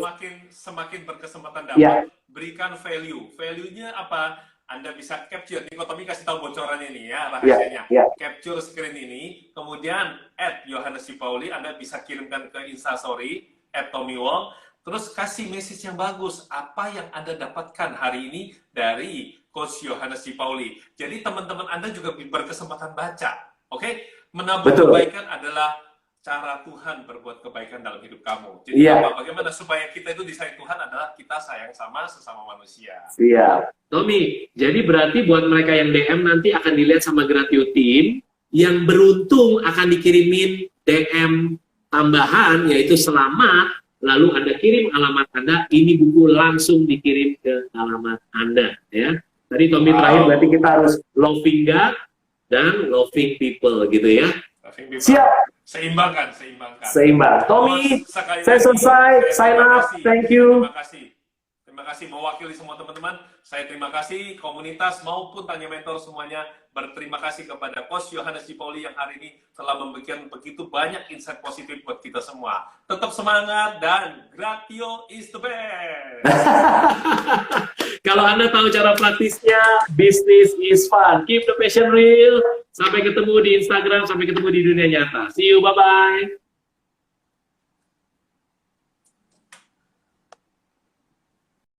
S2: Semakin berkesempatan dapat, berikan value. Value-nya apa? Anda bisa capture. Nih, Tommy kasih tahu bocorannya nih ya, rahasianya. Capture screen ini, kemudian @Yohanes G. Pauli, Anda bisa kirimkan ke Instastory @Tommy Wong. Terus kasih message yang bagus. Apa yang Anda dapatkan hari ini dari Coach Yohanes G. Pauli. Jadi teman-teman Anda juga berkesempatan baca. Oke? Menabur kebaikan adalah cara Tuhan berbuat kebaikan dalam hidup kamu. Jadi bagaimana supaya kita itu disayang Tuhan adalah kita sayang sama sesama manusia.
S1: Siap. Tommy, jadi berarti buat mereka yang DM nanti akan dilihat sama Gratio Team, yang beruntung akan dikirimin DM tambahan, yaitu selamat, lalu Anda kirim alamat Anda, ini buku langsung dikirim ke alamat Anda. Ya. Tadi Tommy terakhir berarti kita harus loving God dan loving people gitu ya. Siap.
S2: Seimbang.
S1: Tommy, saya selesai. Sign up. Thank you.
S2: Terima kasih mewakili semua teman-teman. Saya terima kasih komunitas maupun Tanya Mentor semuanya. Berterima kasih kepada Coach Yohanes G. Pauli yang hari ini telah memberikan begitu banyak insight positif buat kita semua. Tetap semangat dan Gratio is the best. Kalau Anda tahu cara praktisnya, business is fun. Keep the passion real. Sampai ketemu di Instagram, sampai ketemu di dunia nyata. See you, bye-bye.